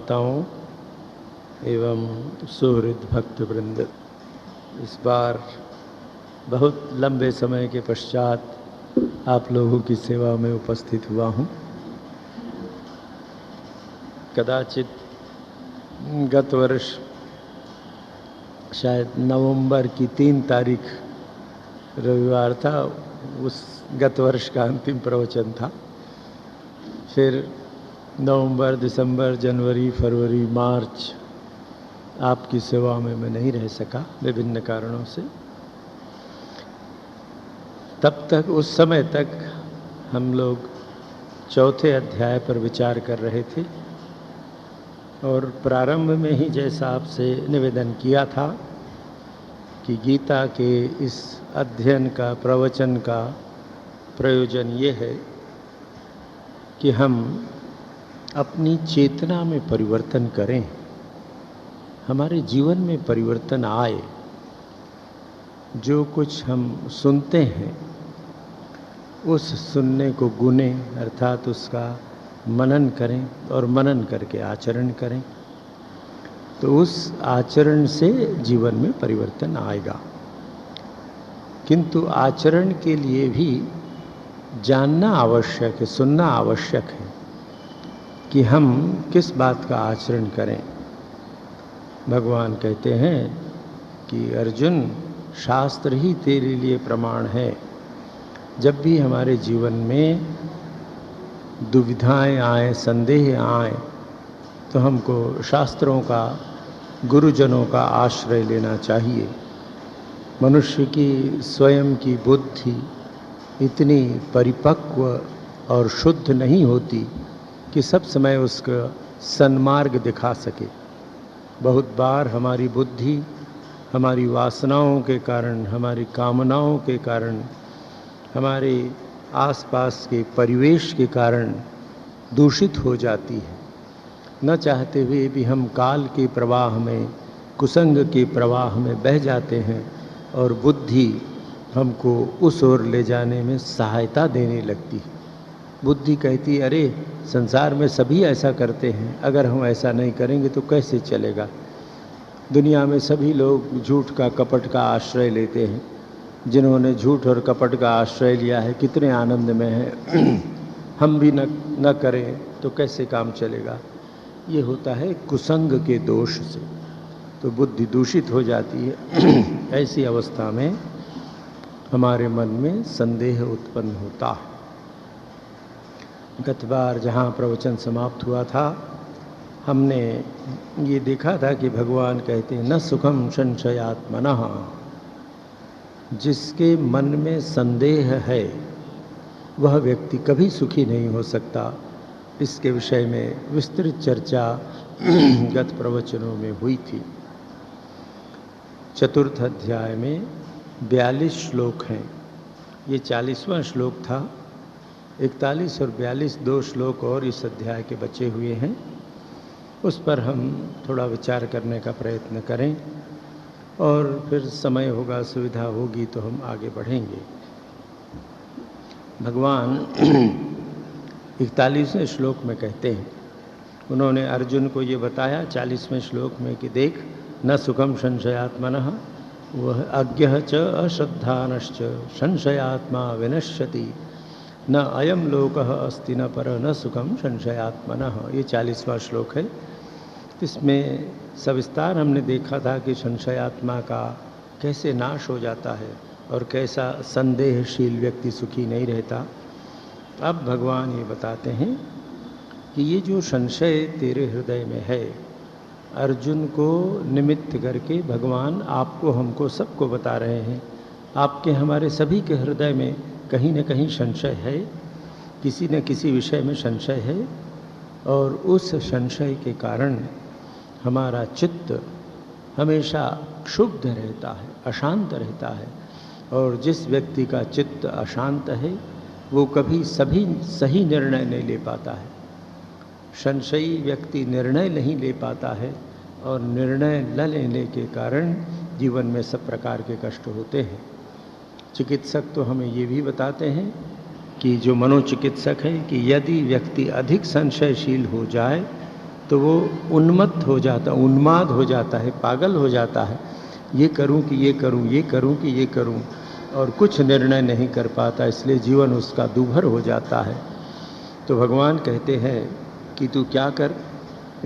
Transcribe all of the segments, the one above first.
माताओं एवं सुहृद भक्तवृंद, इस बार बहुत लंबे समय के पश्चात आप लोगों की सेवा में उपस्थित हुआ हूँ। कदाचित गत वर्ष शायद नवंबर की 3 तारीख रविवार था, उस गत वर्ष का अंतिम प्रवचन था। फिर नवंबर, दिसंबर, जनवरी, फरवरी, मार्च आपकी सेवा में मैं नहीं रह सका विभिन्न कारणों से। तब तक उस समय तक हम लोग चौथे अध्याय पर विचार कर रहे थे और प्रारंभ में ही जैसा आपसे निवेदन किया था कि गीता के इस अध्ययन का, प्रवचन का प्रयोजन ये है कि हम अपनी चेतना में परिवर्तन करें, हमारे जीवन में परिवर्तन आए। जो कुछ हम सुनते हैं उस सुनने को गुने, अर्थात उसका मनन करें और मनन करके आचरण करें, तो उस आचरण से जीवन में परिवर्तन आएगा। किंतु आचरण के लिए भी जानना आवश्यक है, सुनना आवश्यक है कि हम किस बात का आचरण करें। भगवान कहते हैं कि अर्जुन, शास्त्र ही तेरे लिए प्रमाण है। जब भी हमारे जीवन में दुविधाएं आए, संदेह आए, तो हमको शास्त्रों का, गुरुजनों का आश्रय लेना चाहिए। मनुष्य की स्वयं की बुद्धि इतनी परिपक्व और शुद्ध नहीं होती कि सब समय उसका सन्मार्ग दिखा सके। बहुत बार हमारी बुद्धि हमारी वासनाओं के कारण, हमारी कामनाओं के कारण, हमारे आसपास के परिवेश के कारण दूषित हो जाती है। न चाहते हुए भी हम काल के प्रवाह में, कुसंग के प्रवाह में बह जाते हैं और बुद्धि हमको उस ओर ले जाने में सहायता देने लगती है। बुद्धि कहती है, अरे संसार में सभी ऐसा करते हैं, अगर हम ऐसा नहीं करेंगे तो कैसे चलेगा। दुनिया में सभी लोग झूठ का, कपट का आश्रय लेते हैं। जिन्होंने झूठ और कपट का आश्रय लिया है कितने आनंद में है। हम भी न करें तो कैसे काम चलेगा। ये होता है कुसंग के दोष से, तो बुद्धि दूषित हो जाती है। ऐसी अवस्था में हमारे मन में संदेह उत्पन्न होता है। गत बार जहाँ प्रवचन समाप्त हुआ था, हमने ये देखा था कि भगवान कहते हैं, न सुखम संशयात्मनः। जिसके मन में संदेह है वह व्यक्ति कभी सुखी नहीं हो सकता। इसके विषय में विस्तृत चर्चा गत प्रवचनों में हुई थी। चतुर्थ अध्याय में 42 श्लोक हैं। ये 40वां श्लोक था। 41 और 42 2 श्लोक और इस अध्याय के बचे हुए हैं। उस पर हम थोड़ा विचार करने का प्रयत्न करें और फिर समय होगा, सुविधा होगी तो हम आगे बढ़ेंगे। भगवान 41वें श्लोक में कहते हैं, उन्होंने अर्जुन को ये बताया 40वें श्लोक में कि देख, न सुखम संशयात्मनः वह अज्ञः च अश्रद्धानश्च संशयात्मा विनश्यति न अयम लोकः अस्ति न पर न सुखम संशयात्मनः। ये 40वां श्लोक है। इसमें सविस्तार हमने देखा था कि संशयात्मा का कैसे नाश हो जाता है और कैसा संदेहशील व्यक्ति सुखी नहीं रहता। अब भगवान ये बताते हैं कि ये जो संशय तेरे हृदय में है, अर्जुन को निमित्त करके भगवान आपको, हमको, सबको बता रहे हैं। आपके, हमारे सभी के हृदय में कहीं न कहीं संशय है, किसी न किसी विषय में संशय है और उस संशय के कारण हमारा चित्त हमेशा क्षुब्ध रहता है, अशांत रहता है। और जिस व्यक्ति का चित्त अशांत है वो कभी सही निर्णय नहीं ले पाता है। संशयी व्यक्ति निर्णय नहीं ले पाता है और निर्णय न लेने के कारण जीवन में सब प्रकार के कष्ट होते हैं। चिकित्सक तो हमें ये भी बताते हैं कि जो मनोचिकित्सक है कि यदि व्यक्ति अधिक संशयशील हो जाए तो वो उन्मत्त हो जाता, उन्माद हो जाता है, पागल हो जाता है। ये करूं कि ये करूं, ये करूं कि ये करूं, और कुछ निर्णय नहीं कर पाता, इसलिए जीवन उसका दूभर हो जाता है। तो भगवान कहते हैं कि तू क्या कर,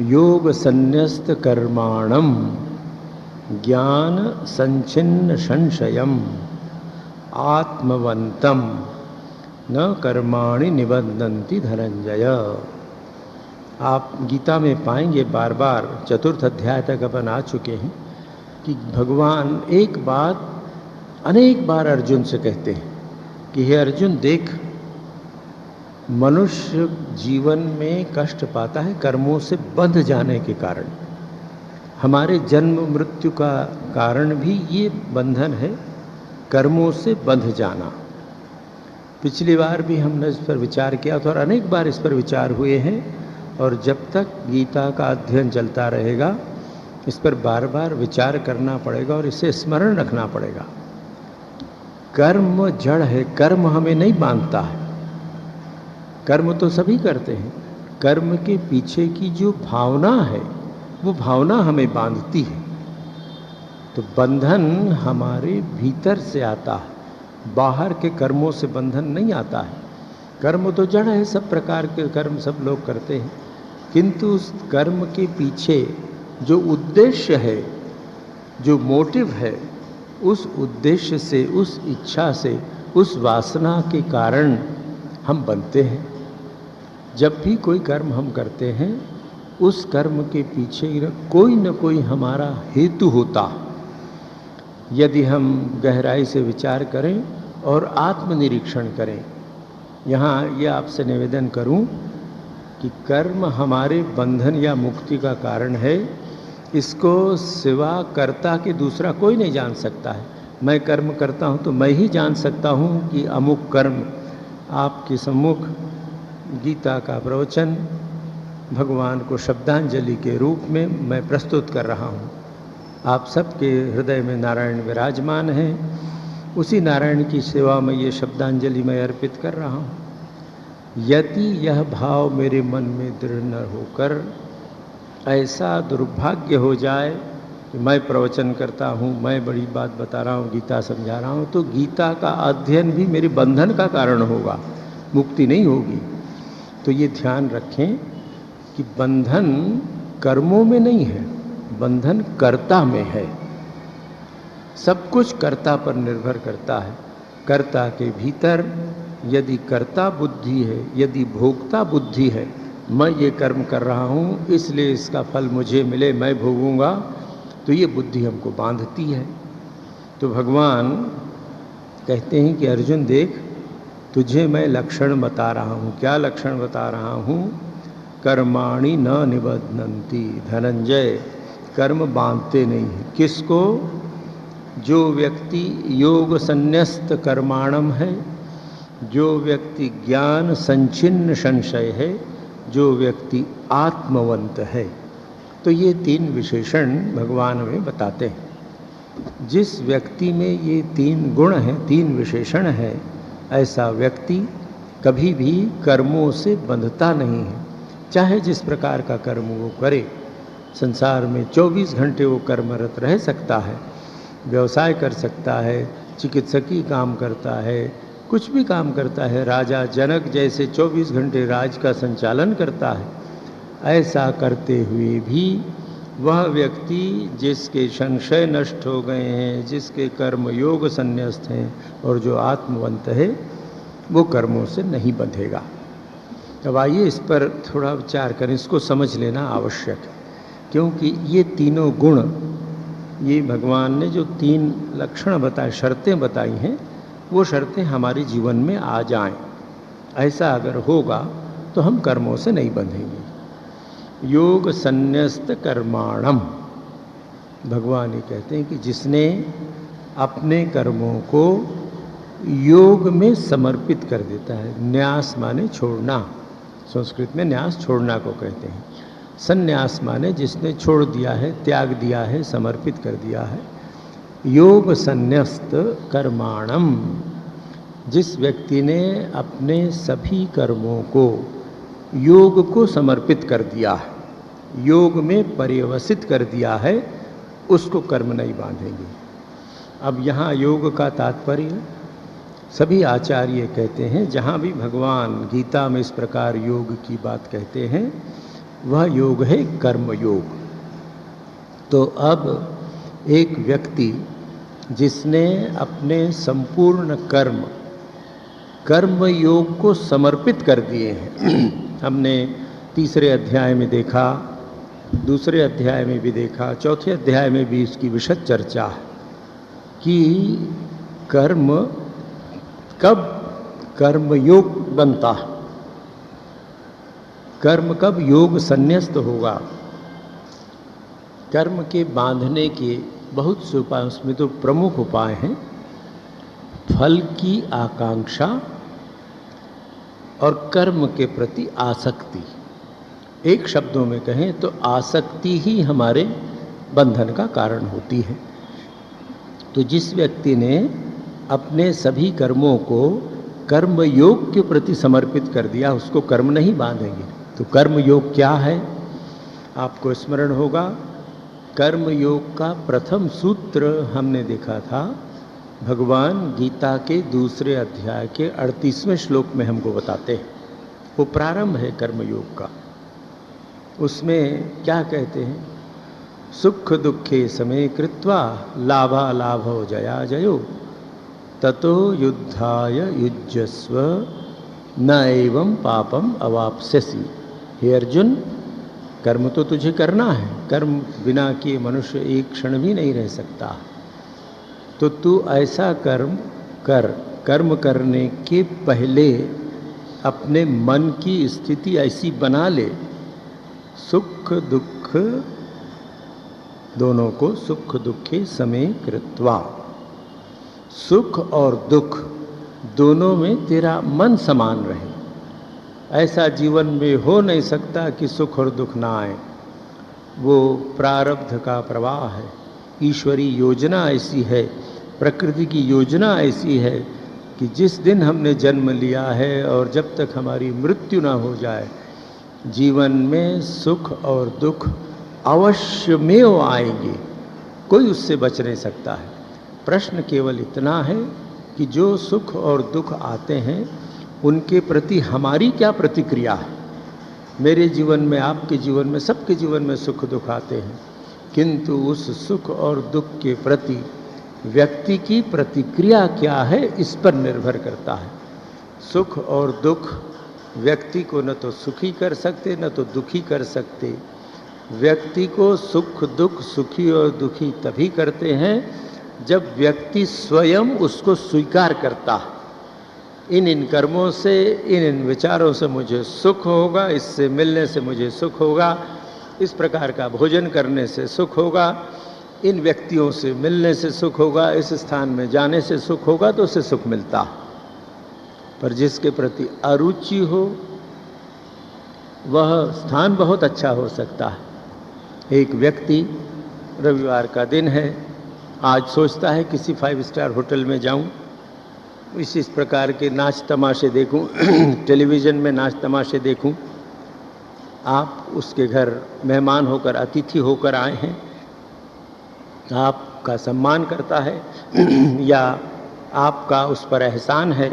योग संन्यस्त कर्माणम ज्ञान संचिन्न संशयम आत्मवंतम न कर्माणि निबध्नन्ति धनंजय। आप गीता में पाएंगे बार बार, चतुर्थ अध्याय तक अपन आ चुके हैं, कि भगवान एक बात अनेक बार अर्जुन से कहते हैं कि हे अर्जुन देख, मनुष्य जीवन में कष्ट पाता है कर्मों से बंध जाने के कारण। हमारे जन्म मृत्यु का कारण भी ये बंधन है, कर्मों से बंध जाना। पिछली बार भी हमने इस पर विचार किया था और अनेक बार इस पर विचार हुए हैं, और जब तक गीता का अध्ययन चलता रहेगा इस पर बार बार विचार करना पड़ेगा और इसे स्मरण रखना पड़ेगा। कर्म जड़ है, कर्म हमें नहीं बांधता है। कर्म तो सभी करते हैं, कर्म के पीछे की जो भावना है वो भावना हमें बांधती है। तो बंधन हमारे भीतर से आता है, बाहर के कर्मों से बंधन नहीं आता है। कर्म तो जड़ है, सब प्रकार के कर्म सब लोग करते हैं, किंतु उस कर्म के पीछे जो उद्देश्य है, जो मोटिव है, उस उद्देश्य से, उस इच्छा से, उस वासना के कारण हम बनते हैं। जब भी कोई कर्म हम करते हैं उस कर्म के पीछे कोई न कोई हमारा हेतु होता। यदि हम गहराई से विचार करें और आत्मनिरीक्षण करें, यहाँ ये आपसे निवेदन करूं कि कर्म हमारे बंधन या मुक्ति का कारण है, इसको सिवा कर्ता के दूसरा कोई नहीं जान सकता है। मैं कर्म करता हूँ तो मैं ही जान सकता हूँ कि अमुक कर्म। आपके सम्मुख गीता का प्रवचन भगवान को शब्दांजलि के रूप में मैं प्रस्तुत कर रहा हूँ। आप सबके हृदय में नारायण विराजमान हैं, उसी नारायण की सेवा में ये शब्दांजलि मैं अर्पित कर रहा हूँ। यदि यह भाव मेरे मन में दृढ़ न होकर ऐसा दुर्भाग्य हो जाए कि मैं प्रवचन करता हूँ, मैं बड़ी बात बता रहा हूँ, गीता समझा रहा हूँ, तो गीता का अध्ययन भी मेरे बंधन का कारण होगा, मुक्ति नहीं होगी। तो ये ध्यान रखें कि बंधन कर्मों में नहीं है, बंधन कर्ता में है। सब कुछ कर्ता पर निर्भर करता है। कर्ता के भीतर यदि कर्ता बुद्धि है, यदि भोक्ता बुद्धि है, मैं ये कर्म कर रहा हूँ इसलिए इसका फल मुझे मिले, मैं भोगूंगा, तो ये बुद्धि हमको बांधती है। तो भगवान कहते हैं कि अर्जुन देख, तुझे मैं लक्षण बता रहा हूँ। क्या लक्षण बता रहा हूँ? कर्माणि न निबध्नन्ति धनंजय, कर्म बांधते नहीं हैं। किसको? जो व्यक्ति योग संन्यस्त कर्माणम है, जो व्यक्ति ज्ञान संचिन्न संशय है, जो व्यक्ति आत्मवंत है। तो ये तीन विशेषण भगवान हमें बताते हैं। जिस व्यक्ति में ये तीन गुण हैं, तीन विशेषण हैं, ऐसा व्यक्ति कभी भी कर्मों से बंधता नहीं है। चाहे जिस प्रकार का कर्म वो करे, संसार में 24 घंटे वो कर्मरत रह सकता है, व्यवसाय कर सकता है, चिकित्सकीय काम करता है, कुछ भी काम करता है। राजा जनक जैसे 24 घंटे राज का संचालन करता है। ऐसा करते हुए भी वह व्यक्ति जिसके संशय नष्ट हो गए हैं, जिसके कर्म योग संन्यस्त हैं और जो आत्मवंत है, वो कर्मों से नहीं बंधेगा। अब आइए इस पर थोड़ा विचार करें, इसको समझ लेना आवश्यक है, क्योंकि ये तीनों गुण, ये भगवान ने जो तीन लक्षण बताए, शर्तें बताई हैं, वो शर्तें हमारे जीवन में आ जाएं। ऐसा अगर होगा तो हम कर्मों से नहीं बंधेंगे। योग संन्यस्त कर्माणम, भगवान ये कहते हैं कि जिसने अपने कर्मों को योग में समर्पित कर देता है। न्यास माने छोड़ना, संस्कृत में न्यास छोड़ना को कहते हैं। संन्यास माने जिसने छोड़ दिया है, त्याग दिया है, समर्पित कर दिया है। योग संन्यस्त कर्माणम, जिस व्यक्ति ने अपने सभी कर्मों को योग को समर्पित कर दिया है। योग में पर्यवसित कर दिया है, उसको कर्म नहीं बांधेंगे। अब यहाँ योग का तात्पर्य सभी आचार्य कहते हैं, जहाँ भी भगवान गीता में इस प्रकार योग की बात कहते हैं, वह योग है कर्म योग। तो अब एक व्यक्ति जिसने अपने संपूर्ण कर्म योग को समर्पित कर दिए हैं हमने तीसरे अध्याय में देखा, दूसरे अध्याय में भी देखा, चौथे अध्याय में भी इसकी विशद चर्चा है कि कर्म कब कर्म योग बनता है, कर्म कब योग संन्यस्त होगा। कर्म के बांधने के बहुत से उपाय, उसमें तो प्रमुख उपाय हैं फल की आकांक्षा और कर्म के प्रति आसक्ति। एक शब्दों में कहें तो आसक्ति ही हमारे बंधन का कारण होती है। तो जिस व्यक्ति ने अपने सभी कर्मों को कर्म योग के प्रति समर्पित कर दिया, उसको कर्म नहीं बांधेंगे। तो कर्म योग क्या है, आपको स्मरण होगा, कर्म योग का प्रथम सूत्र हमने देखा था, भगवान गीता के दूसरे अध्याय के 38वें श्लोक में हमको बताते हैं। वो प्रारंभ है कर्म योग का। उसमें क्या कहते हैं, सुख दुखे समे कृत्वा लाभा लाभो जया जयो ततो युद्धाय युज्यस्व न एवं पापम अवाप्स्यसि। हे अर्जुन, कर्म तो तुझे करना है, कर्म बिना किए मनुष्य एक क्षण भी नहीं रह सकता। तो तू ऐसा कर्म कर, कर्म करने के पहले अपने मन की स्थिति ऐसी बना ले, सुख दुख दोनों को सुख दुखे समे कृत्वा, सुख और दुख दोनों में तेरा मन समान रहे। ऐसा जीवन में हो नहीं सकता कि सुख और दुख ना आए, वो प्रारब्ध का प्रवाह है। ईश्वरी योजना ऐसी है, प्रकृति की योजना ऐसी है कि जिस दिन हमने जन्म लिया है और जब तक हमारी मृत्यु ना हो जाए, जीवन में सुख और दुख अवश्य में आएंगे, कोई उससे बच नहीं सकता है। प्रश्न केवल इतना है कि जो सुख और दुख आते हैं उनके प्रति हमारी क्या प्रतिक्रिया है। मेरे जीवन में, आपके जीवन में, सबके जीवन में सुख दुख आते हैं, किंतु उस सुख और दुख के प्रति व्यक्ति की प्रतिक्रिया क्या है, इस पर निर्भर करता है। सुख और दुख व्यक्ति को न तो सुखी कर सकते न तो दुखी कर सकते। व्यक्ति को सुख दुख, सुखी और दुखी तभी करते हैं जब व्यक्ति स्वयं उसको स्वीकार करता है। इन कर्मों से, इन विचारों से मुझे सुख होगा, इससे मिलने से मुझे सुख होगा, इस प्रकार का भोजन करने से सुख होगा, इन व्यक्तियों से मिलने से सुख होगा, इस स्थान में जाने से सुख होगा, तो उसे सुख मिलता है। पर जिसके प्रति अरुचि हो, वह स्थान बहुत अच्छा हो सकता है। एक व्यक्ति, रविवार का दिन है, आज सोचता है किसी 5 स्टार होटल में जाऊं, इस प्रकार के नाच तमाशे देखूं, टेलीविज़न में नाच तमाशे देखूं। आप उसके घर मेहमान होकर, अतिथि होकर आए हैं, आपका सम्मान करता है या आपका उस पर एहसान है,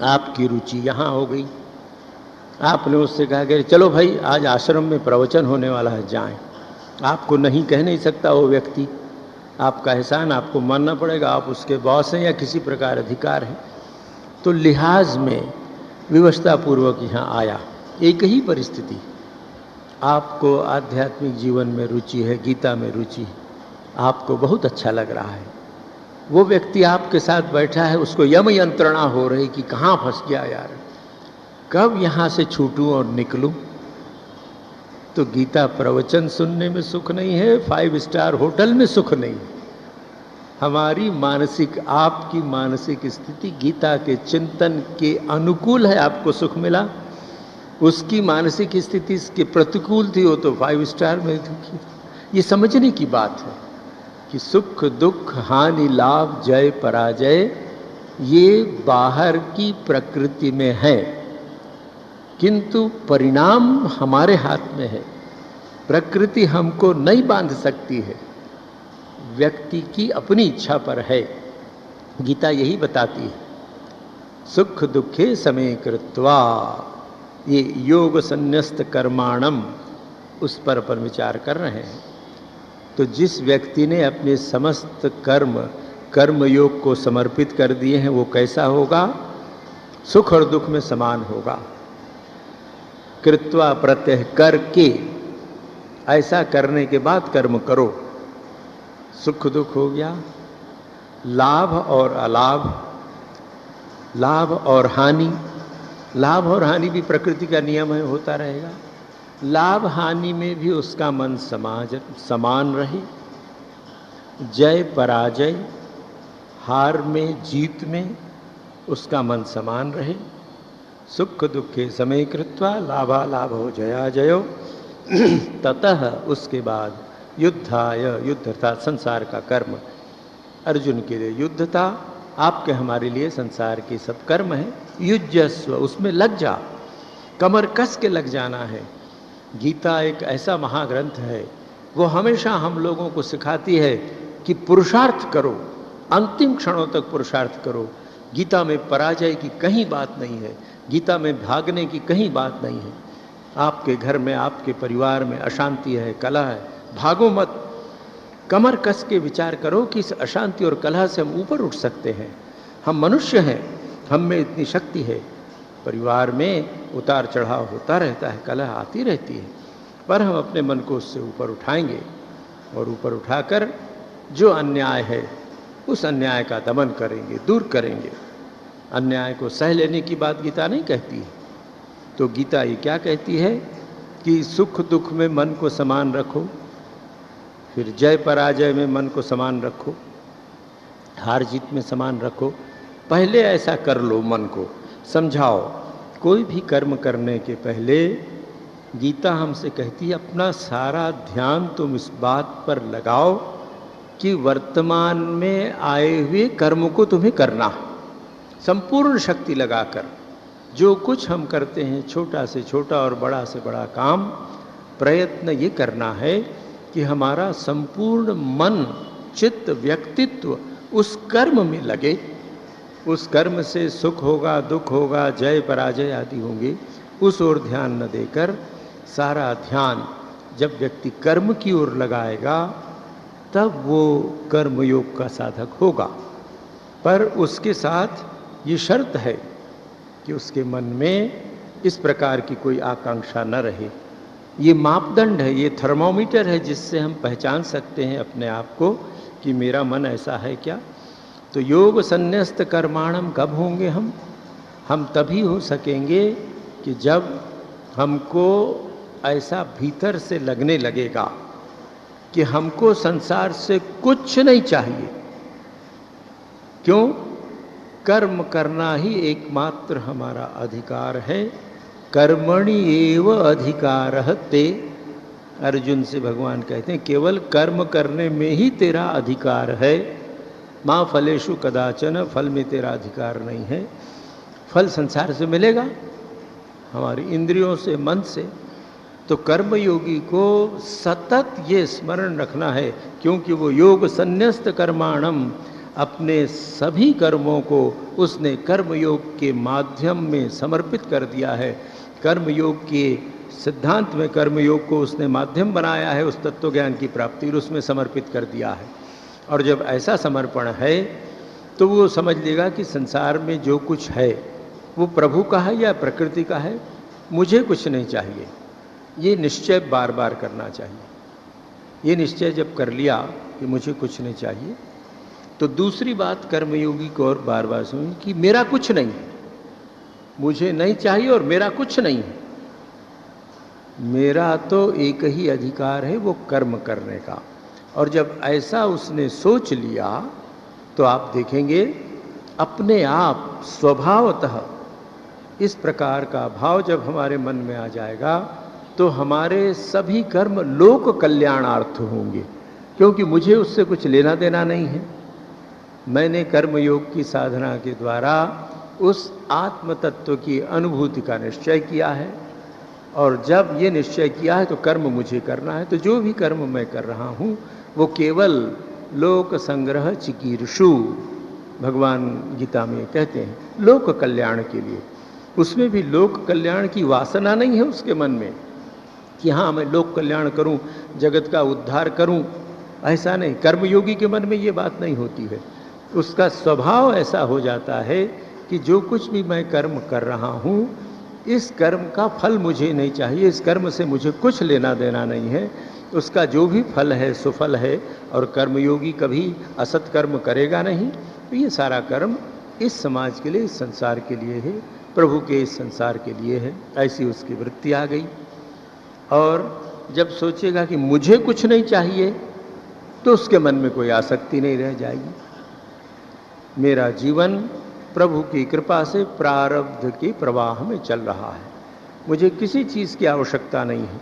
आपकी रुचि यहाँ हो गई। आपने उससे कहा कि चलो भाई, आज आश्रम में प्रवचन होने वाला है, जाएं। आपको नहीं कह नहीं सकता वो व्यक्ति, आपका एहसान आपको मानना पड़ेगा, आप उसके बॉस हैं या किसी प्रकार अधिकार है। तो लिहाज में विवशतापूर्वक यहाँ आया। एक ही परिस्थिति, आपको आध्यात्मिक जीवन में रुचि है, गीता में रुचि है, आपको बहुत अच्छा लग रहा है, वो व्यक्ति आपके साथ बैठा है, उसको यम यंत्रणा हो रही कि कहाँ फंस गया यार, कब यहाँ से छूटूं और निकलूं। तो गीता प्रवचन सुनने में सुख नहीं है, 5 स्टार होटल में सुख नहीं। हमारी मानसिक, आपकी मानसिक स्थिति गीता के चिंतन के अनुकूल है, आपको सुख मिला। उसकी मानसिक स्थिति इसके प्रतिकूल थी, वो तो 5 स्टार में दुखी। ये समझने की बात है कि सुख दुख, हानि लाभ, जय पराजय, ये बाहर की प्रकृति में है, किंतु परिणाम हमारे हाथ में है। प्रकृति हमको नहीं बांध सकती है, व्यक्ति की अपनी इच्छा पर है। गीता यही बताती है। सुख दुखे समे कृत्वा, ये योग संन्यस्त कर्माणम, उस पर अपन विचार कर रहे हैं। तो जिस व्यक्ति ने अपने समस्त कर्म योग को समर्पित कर दिए हैं, वो कैसा होगा? सुख और दुख में समान होगा। कृत्वा प्रत्यय, करके, ऐसा करने के बाद कर्म करो। सुख दुख हो गया, लाभ और अलाभ, लाभ और हानि। लाभ और हानि भी प्रकृति का नियम है, होता रहेगा। लाभ हानि में भी उसका मन समान रहे। जय पराजय, हार में जीत में उसका मन समान रहे। सुख दुखे समय कृत्वा लाभा लाभो जया जयो। ततः उसके बाद युद्धाय, युद्ध था संसार का कर्म। अर्जुन के लिए युद्ध था, आपके हमारे लिए संसार के सब कर्म हैं। युज्यस्व, उसमें लग जा, कमर कस के लग जाना है। गीता एक ऐसा महाग्रंथ है, वो हमेशा हम लोगों को सिखाती है कि पुरुषार्थ करो, अंतिम क्षणों तक पुरुषार्थ करो। गीता में पराजय की कहीं बात नहीं है, गीता में भागने की कहीं बात नहीं है। आपके घर में, आपके परिवार में अशांति है, कलह है, भागो मत। कमर कस के विचार करो कि इस अशांति और कलह से हम ऊपर उठ सकते हैं। हम मनुष्य हैं, हम में इतनी शक्ति है। परिवार में उतार चढ़ाव होता रहता है, कलह आती रहती है, पर हम अपने मन को उससे ऊपर उठाएंगे और ऊपर उठाकर जो अन्याय है उस अन्याय का दमन करेंगे, दूर करेंगे। अन्याय को सह लेने की बात गीता नहीं कहती है। तो गीता ये क्या कहती है कि सुख दुख में मन को समान रखो, फिर जय पराजय में मन को समान रखो, हार जीत में समान रखो। पहले ऐसा कर लो, मन को समझाओ। कोई भी कर्म करने के पहले गीता हमसे कहती है अपना सारा ध्यान तुम इस बात पर लगाओ कि वर्तमान में आए हुए कर्म को तुम्हें करना है। संपूर्ण शक्ति लगाकर जो कुछ हम करते हैं, छोटा से छोटा और बड़ा से बड़ा काम, प्रयत्न ये करना है कि हमारा संपूर्ण मन, चित्त, व्यक्तित्व उस कर्म में लगे। उस कर्म से सुख होगा, दुख होगा, जय पराजय आदि होंगे, उस ओर ध्यान न देकर सारा ध्यान जब व्यक्ति कर्म की ओर लगाएगा तब वो कर्म योग का साधक होगा। पर उसके साथ ये शर्त है कि उसके मन में इस प्रकार की कोई आकांक्षा न रहे। ये मापदंड है, ये थर्मोमीटर है जिससे हम पहचान सकते हैं अपने आप को कि मेरा मन ऐसा है क्या। तो योग संन्यस्त कर्माणम कब होंगे हम तभी हो सकेंगे कि जब हमको ऐसा भीतर से लगने लगेगा कि हमको संसार से कुछ नहीं चाहिए। क्यों? कर्म करना ही एकमात्र हमारा अधिकार है। कर्मणि एव अधिकारः ते, अर्जुन से भगवान कहते हैं केवल कर्म करने में ही तेरा अधिकार है। माँ फलेषु कदाचन, फल में तेरा अधिकार नहीं है। फल संसार से मिलेगा, हमारी इंद्रियों से, मन से। तो कर्मयोगी को सतत ये स्मरण रखना है, क्योंकि वो योग संन्यस्त कर्माणम, अपने सभी कर्मों को उसने कर्मयोग के माध्यम में समर्पित कर दिया है। कर्मयोग के सिद्धांत में कर्मयोग को उसने माध्यम बनाया है उस तत्व ज्ञान की प्राप्ति, और उसमें समर्पित कर दिया है। और जब ऐसा समर्पण है तो वो समझ लेगा कि संसार में जो कुछ है वो प्रभु का है या प्रकृति का है, मुझे कुछ नहीं चाहिए। ये निश्चय बार बार करना चाहिए। ये निश्चय जब कर लिया कि मुझे कुछ नहीं चाहिए, तो दूसरी बात कर्मयोगी को और बार बार सुनिए कि मेरा कुछ नहीं है, मुझे नहीं चाहिए और मेरा कुछ नहीं है। मेरा तो एक ही अधिकार है, वो कर्म करने का। और जब ऐसा उसने सोच लिया तो आप देखेंगे अपने आप स्वभावतः इस प्रकार का भाव जब हमारे मन में आ जाएगा तो हमारे सभी कर्म लोक कल्याणार्थ होंगे, क्योंकि मुझे उससे कुछ लेना देना नहीं है। मैंने कर्मयोग की साधना के द्वारा उस आत्म तत्व की अनुभूति का निश्चय किया है। और जब ये निश्चय किया है तो कर्म मुझे करना है, तो जो भी कर्म मैं कर रहा हूँ वो केवल लोक संग्रह चिकीर्षु, भगवान गीता में कहते हैं, लोक कल्याण के लिए। उसमें भी लोक कल्याण की वासना नहीं है उसके मन में कि हाँ मैं लोक कल्याण करूं, जगत का उद्धार करूं, ऐसा नहीं। कर्मयोगी के मन में ये बात नहीं होती है। उसका स्वभाव ऐसा हो जाता है कि जो कुछ भी मैं कर्म कर रहा हूँ, इस कर्म का फल मुझे नहीं चाहिए, इस कर्म से मुझे कुछ लेना देना नहीं है। उसका जो भी फल है सुफल है, और कर्मयोगी कभी असत कर्म करेगा नहीं। तो ये सारा कर्म इस समाज के लिए, इस संसार के लिए है, प्रभु के इस संसार के लिए है। ऐसी उसकी वृत्ति आ गई। और जब सोचेगा कि मुझे कुछ नहीं चाहिए, तो उसके मन में कोई आसक्ति नहीं रह जाएगी। मेरा जीवन प्रभु की कृपा से प्रारब्ध के प्रवाह में चल रहा है, मुझे किसी चीज़ की आवश्यकता नहीं है,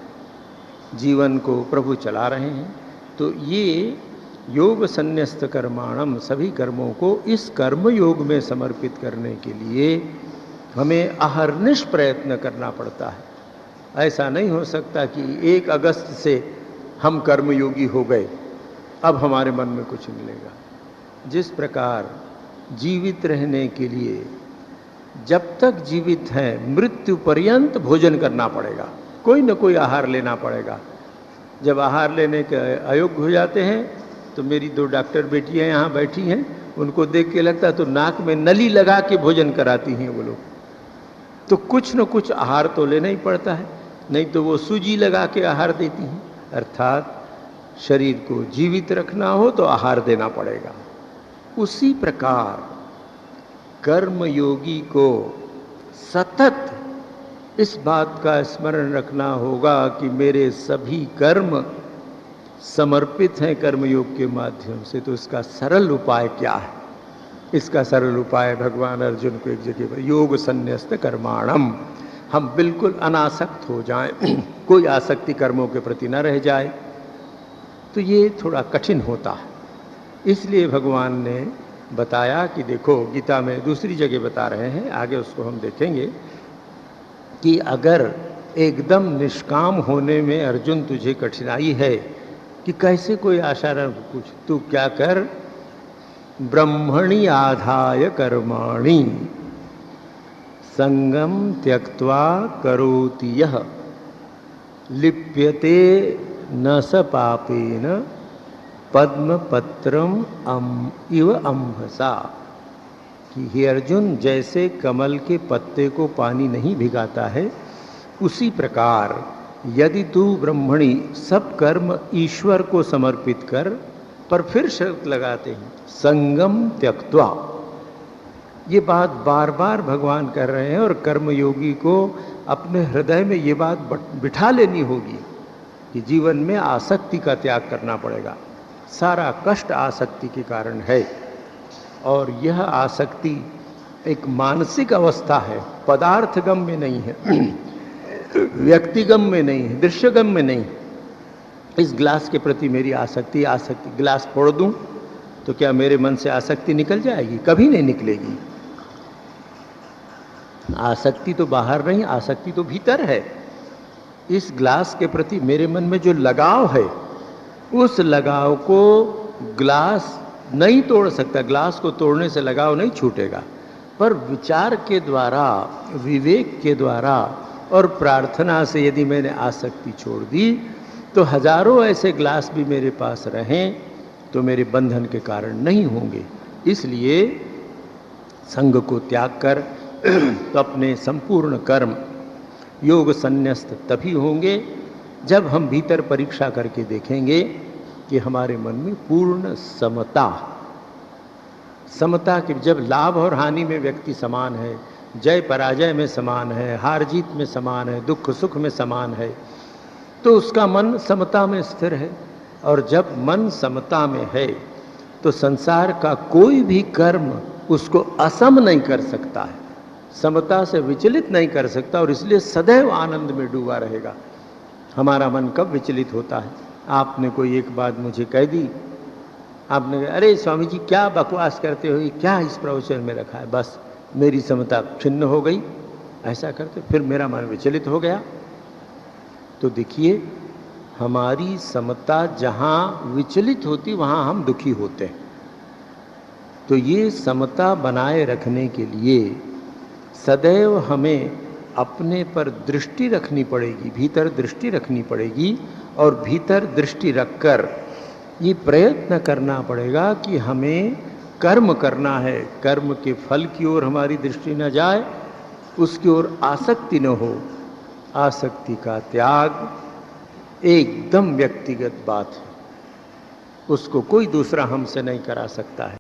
जीवन को प्रभु चला रहे हैं। तो ये योग संन्यस्त कर्माणम, सभी कर्मों को इस कर्म योग में समर्पित करने के लिए हमें अहर्निश प्रयत्न करना पड़ता है। ऐसा नहीं हो सकता कि 1 अगस्त से हम कर्मयोगी हो गए, अब हमारे मन में कुछ मिलेगा। जिस प्रकार जीवित रहने के लिए जब तक जीवित हैं मृत्यु पर्यंत भोजन करना पड़ेगा, कोई न कोई आहार लेना पड़ेगा। जब आहार लेने के अयोग्य हो जाते हैं तो मेरी 2 डॉक्टर बेटियां यहाँ बैठी हैं, उनको देख के लगता है तो नाक में नली लगा के भोजन कराती हैं वो लोग। तो कुछ न कुछ आहार तो लेना ही पड़ता है, नहीं तो वो सूजी लगा के आहार देती हैं। अर्थात शरीर को जीवित रखना हो तो आहार देना पड़ेगा। उसी प्रकार कर्मयोगी को सतत इस बात का स्मरण रखना होगा कि मेरे सभी कर्म समर्पित हैं कर्मयोग के माध्यम से। तो इसका सरल उपाय क्या है? इसका सरल उपाय भगवान अर्जुन को एक जगह पर, योग संन्यस्त कर्माणम, हम बिल्कुल अनासक्त हो जाएं, कोई आसक्ति कर्मों के प्रति न रह जाए। तो ये थोड़ा कठिन होता है, इसलिए भगवान ने बताया कि देखो, गीता में दूसरी जगह बता रहे हैं, आगे उसको हम देखेंगे, कि अगर एकदम निष्काम होने में अर्जुन तुझे कठिनाई है कि कैसे कोई आशा न कुछ, तू क्या कर, ब्रह्मणि आधाय कर्माणि संगम त्यक्त्वा करोति यः लिप्यते न स पापेन पद्मपत्रम इव अम्भसा। कि हे अर्जुन, जैसे कमल के पत्ते को पानी नहीं भिगाता है, उसी प्रकार यदि तू ब्रह्मणि, सब कर्म ईश्वर को समर्पित कर, पर फिर शर्त लगाते हैं संगम त्यक्त्वा। ये बात बार बार भगवान कर रहे हैं, और कर्मयोगी को अपने हृदय में ये बात बिठा लेनी होगी कि जीवन में आसक्ति का त्याग करना पड़ेगा। सारा कष्ट आसक्ति के कारण है, और यह आसक्ति एक मानसिक अवस्था है, पदार्थगम में नहीं है, व्यक्तिगम में नहीं है, दृश्यगम में नहीं। इस ग्लास के प्रति मेरी आसक्ति, ग्लास फोड़ दूं तो क्या मेरे मन से आसक्ति निकल जाएगी? कभी नहीं निकलेगी। आसक्ति तो बाहर नहीं, आसक्ति तो भीतर है। इस ग्लास के प्रति मेरे मन में जो लगाव है, उस लगाव को ग्लास नहीं तोड़ सकता। ग्लास को तोड़ने से लगाव नहीं छूटेगा, पर विचार के द्वारा, विवेक के द्वारा और प्रार्थना से यदि मैंने आसक्ति छोड़ दी, तो हजारों ऐसे ग्लास भी मेरे पास रहें तो मेरे बंधन के कारण नहीं होंगे। इसलिए संग को त्याग कर तो अपने संपूर्ण कर्म योग संन्यस्त तभी होंगे जब हम भीतर परीक्षा करके देखेंगे कि हमारे मन में पूर्ण समता की, जब लाभ और हानि में व्यक्ति समान है, जय पराजय में समान है, हार जीत में समान है, दुख सुख में समान है, तो उसका मन समता में स्थिर है। और जब मन समता में है तो संसार का कोई भी कर्म उसको असम नहीं कर सकता है, समता से विचलित नहीं कर सकता, और इसलिए सदैव आनंद में डूबा रहेगा। हमारा मन कब विचलित होता है? आपने कोई एक बात मुझे कह दी, आपने कहा अरे स्वामी जी क्या बकवास करते हो, क्या इस प्रवचन में रखा है, बस मेरी समता छिन्न हो गई। ऐसा करते फिर मेरा मन विचलित हो गया, तो देखिए, हमारी समता जहाँ विचलित होती वहाँ हम दुखी होते हैं। तो ये समता बनाए रखने के लिए सदैव हमें अपने पर दृष्टि रखनी पड़ेगी, भीतर दृष्टि रखनी पड़ेगी, और भीतर दृष्टि रखकर ये प्रयत्न करना पड़ेगा कि हमें कर्म करना है। कर्म के फल की ओर हमारी दृष्टि न जाए, उसकी ओर आसक्ति न हो। आसक्ति का त्याग एकदम व्यक्तिगत बात है, उसको कोई दूसरा हमसे नहीं करा सकता है।